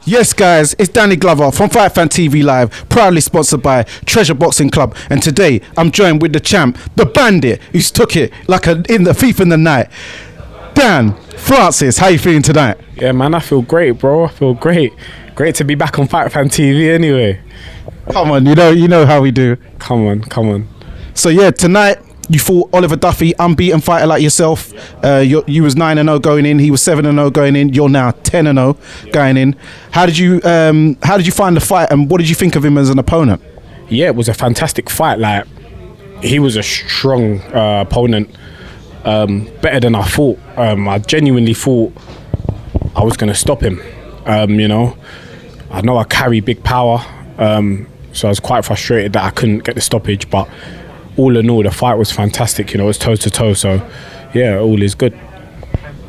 Yes, guys, it's Danny Glover from Fight Fan TV Live, proudly sponsored by Treasure Boxing Club. And today, I'm joined with the champ, the bandit, who's took it like in the thief in the night. Dan Francis, how you feeling tonight? Yeah, man, I feel great, bro. I feel great. Great to be back on Fight Fan TV anyway. Come on, you know how we do. Come on. So yeah, tonight you fought Oliver Duffy, unbeaten fighter like yourself. You was 9-0 going in. He was 7-0 going in. You're now 10-0 going in. How did you find the fight, and what did you think of him as an opponent? Yeah, it was a fantastic fight. Like, he was a strong opponent, better than I thought. I genuinely thought I was going to stop him. I know I carry big power, so I was quite frustrated that I couldn't get the stoppage, but all in all, the fight was fantastic. It was toe to toe. So, yeah, all is good.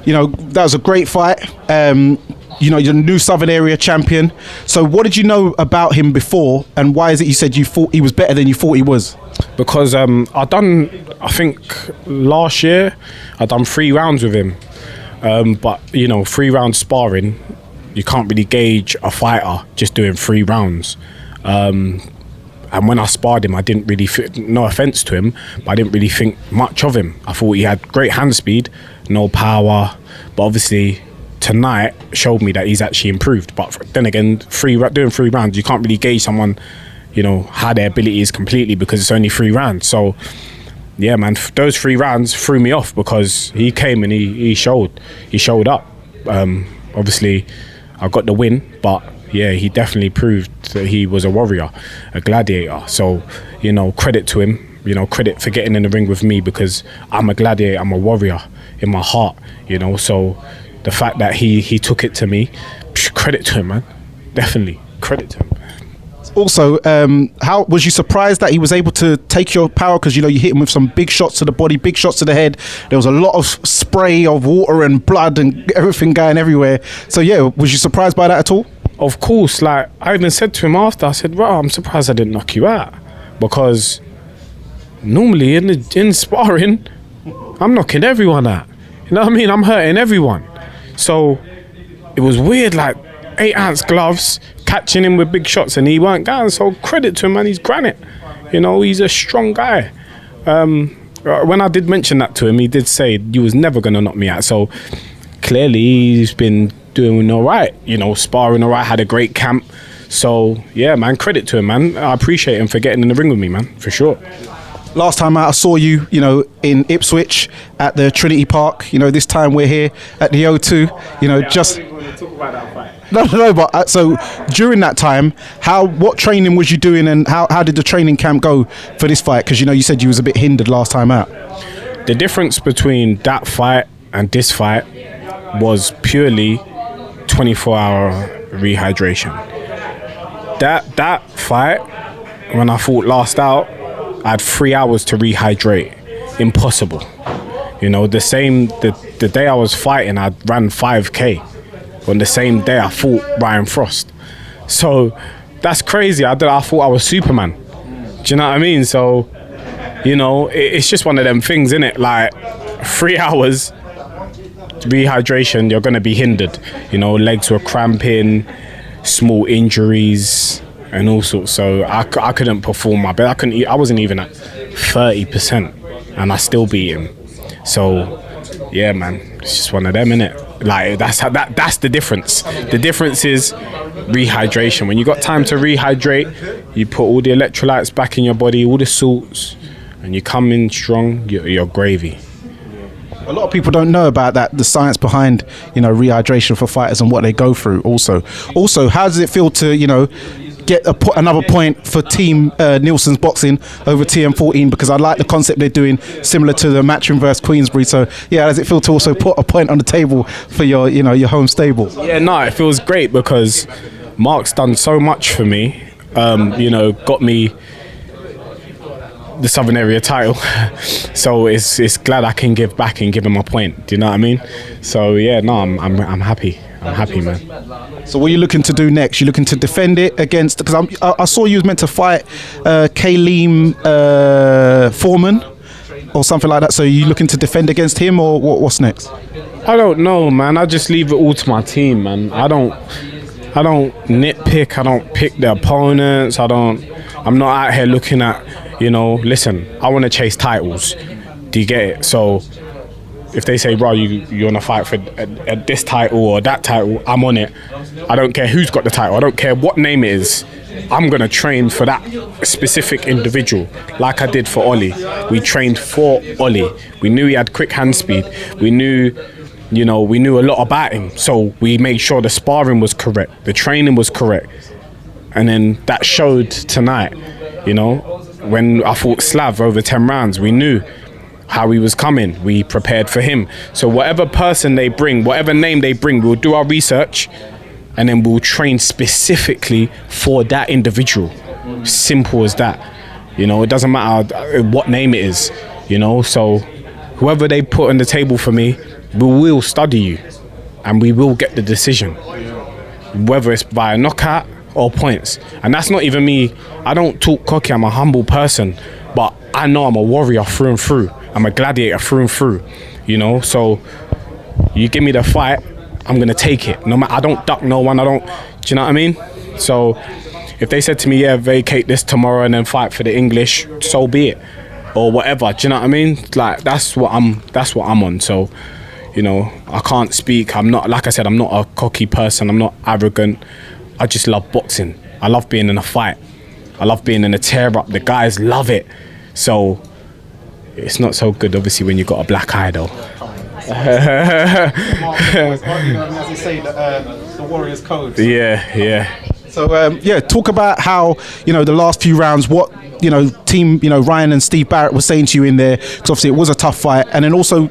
That was a great fight. You're the new Southern Area champion. So, what did you know about him before, and why is it you said you thought he was better than you thought he was? Because I think last year I done 3 rounds with him. But 3 round sparring, you can't really gauge a fighter just doing 3 rounds. And when I sparred him, I didn't really no offense to him, but I didn't really think much of him. I thought he had great hand speed, no power, but obviously tonight showed me that he's actually improved. But then again, doing 3 rounds, you can't really gauge someone, how their ability is completely, because it's only 3 rounds. So yeah, man, those 3 rounds threw me off, because he came and he showed up. Obviously I got the win, but yeah, he definitely proved that he was a warrior, a gladiator. So, credit to him, credit for getting in the ring with me, because I'm a gladiator, I'm a warrior in my heart, So the fact that he took it to me, credit to him, man. Definitely, credit to him. Also, how was you surprised that he was able to take your power? Because you hit him with some big shots to the body, big shots to the head. There was a lot of spray of water and blood and everything going everywhere. So yeah, was you surprised by that at all? Of course, like I even said to him after, I said, "Well, I'm surprised I didn't knock you out, because normally in sparring, I'm knocking everyone out. You know what I mean? I'm hurting everyone." So it was weird, like 8-ounce gloves, catching him with big shots, and he weren't going. So credit to him, man. He's granite. He's a strong guy. When I did mention that to him, he did say you was never gonna knock me out. So clearly he's been doing all right, sparring all right, had a great camp. So yeah, man, credit to him, man. I appreciate him for getting in the ring with me, man, for sure. Last time out I saw you, in Ipswich at the Trinity Park. This time we're here at the O2. Just. I don't even want to talk about that fight. No, but so during that time, what training was you doing, and how did the training camp go for this fight? Because you said you was a bit hindered last time out. The difference between that fight and this fight was purely 24-hour rehydration. That fight, when I fought last out, I had 3 hours to rehydrate. Impossible. The day I was fighting, I ran 5K. On the same day I fought Ryan Frost. So that's crazy. I thought I was Superman. Do you know what I mean? So, it's just one of them things, innit? Like 3 hours rehydration, you're gonna be hindered. Legs were cramping, small injuries and all sorts. So I couldn't perform my best. I wasn't even at 30%, and I still beat him. So yeah, man, it's just one of them, innit? Like that's the difference. The difference is rehydration. When you got time to rehydrate, you put all the electrolytes back in your body, all the salts, and you come in strong. You're gravy. A lot of people don't know about that, the science behind, rehydration for fighters and what they go through. Also, how does it feel to, get another point for Team Nielsen's Boxing over TM14? Because I like the concept they're doing, similar to the Matchroom versus Queensbury. So yeah, how does it feel to also put a point on the table for your, your home stable? Yeah, no, it feels great, because Mark's done so much for me. Got me the Southern Area title. So it's glad I can give back and give him a point. Do you know what I mean? So yeah, no, I'm happy. I'm happy, man. So what are you looking to do next? You looking to defend it against? Because I saw you was meant to fight Kaylem Foreman or something like that. So are you looking to defend against him, or what's next? I don't know, man. I just leave it all to my team, man. nitpick. I don't pick the opponents. I'm not out here looking at, listen, I want to chase titles. Do you get it? So if they say, bro, you want to fight for this title or that title, I'm on it. I don't care who's got the title. I don't care what name it is. I'm going to train for that specific individual, like I did for Ollie. We trained for Ollie. We knew he had quick hand speed. We knew a lot about him. So we made sure the sparring was correct. The training was correct. And then that showed tonight, when I fought Slav over 10 rounds, we knew how he was coming. We prepared for him. So whatever person they bring, whatever name they bring, we'll do our research and then we'll train specifically for that individual. Simple as that. It doesn't matter what name it is, so whoever they put on the table for me, we will study you and we will get the decision, whether it's by a knockout or points. And that's not even me. I don't talk cocky. I'm a humble person, but I know I'm a warrior through and through. I'm a gladiator through and through, so you give me the fight, I'm going to take it. No matter, I don't duck no one. Do you know what I mean? So if they said to me, yeah, vacate this tomorrow and then fight for the English, so be it. Or whatever, do you know what I mean? Like, that's what I'm on. So, I can't speak. I'm not, like I said, I'm not a cocky person. I'm not arrogant. I just love boxing. I love being in a fight. I love being in a tear-up. The guys love it. So it's not so good, obviously, when you got a black eye, though. As they say, the Warriors code. Yeah. So talk about how the last few rounds, what team Ryan and Steve Barrett were saying to you in there, because obviously it was a tough fight. And then also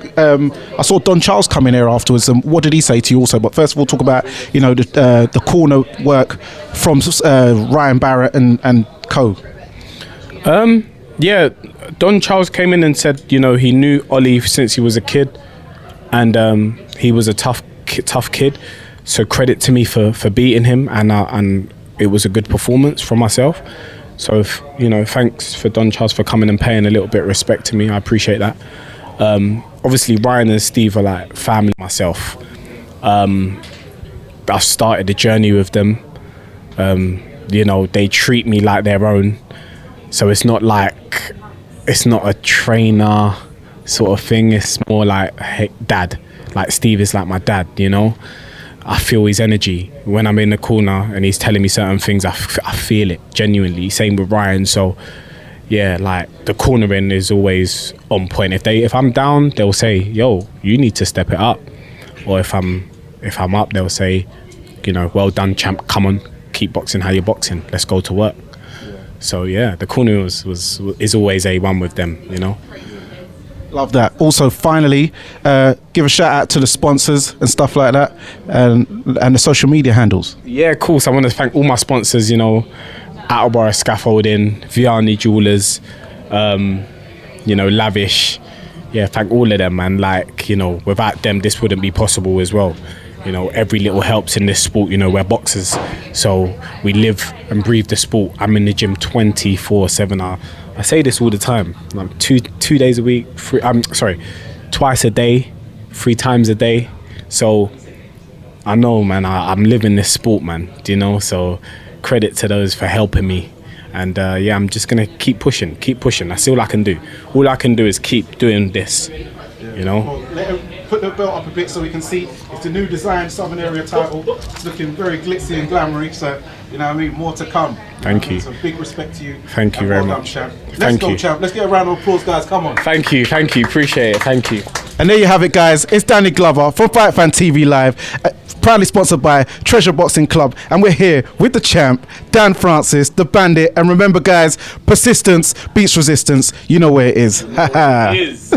I saw Don Charles come in here afterwards, and what did he say to you also? But first of all, talk about the corner work from Ryan Barrett and co. Yeah, Don Charles came in and said he knew Ollie since he was a kid, and he was a tough kid. So credit to me for beating him, and it was a good performance from myself. So thanks for Don Charles for coming and paying a little bit of respect to me. I appreciate that. Obviously Ryan and Steve are like family myself. I've started the journey with them. They treat me like their own. So it's not a trainer sort of thing. It's more like, hey, dad. Like Steve is like my dad, I feel his energy when I'm in the corner and he's telling me certain things. I feel it genuinely. Same with Ryan. So yeah, like the cornering is always on point. If I'm down, they'll say, yo, you need to step it up. Or if I'm up, they'll say, well done, champ, come on, keep boxing how you're boxing, let's go to work. So yeah, the corner is always A1 with them, Love that. Also, finally, give a shout out to the sponsors and stuff like that, and the social media handles. Yeah, cool. So I want to thank all my sponsors, Attleborough Scaffolding, Vianney Jewelers, Lavish. Yeah, thank all of them, man. Like, without them, this wouldn't be possible as well. Every little helps in this sport. We're boxers, so we live and breathe the sport. I'm in the gym 24/7. I say this all the time. I'm two days a week. Twice a day, 3 times a day. So I know, man. I'm living this sport, man. So credit to those for helping me. And I'm just gonna keep pushing. That's all I can do. All I can do is keep doing this. Well, put the belt up a bit so we can see. It's the new design Southern Area title. It's looking very glitzy and glamoury, so more to come. Thank you. So big respect to you. Thank you very much. Champ. Let's go, champ. Let's get a round of applause, guys. Come on. Thank you. Appreciate it. Thank you. And there you have it, guys. It's Danny Glover from Fight Fan TV Live, proudly sponsored by Treasure Boxing Club, and we're here with the champ, Dan Francis, the Bandit. And remember, guys, persistence beats resistance. You know where it is. It is.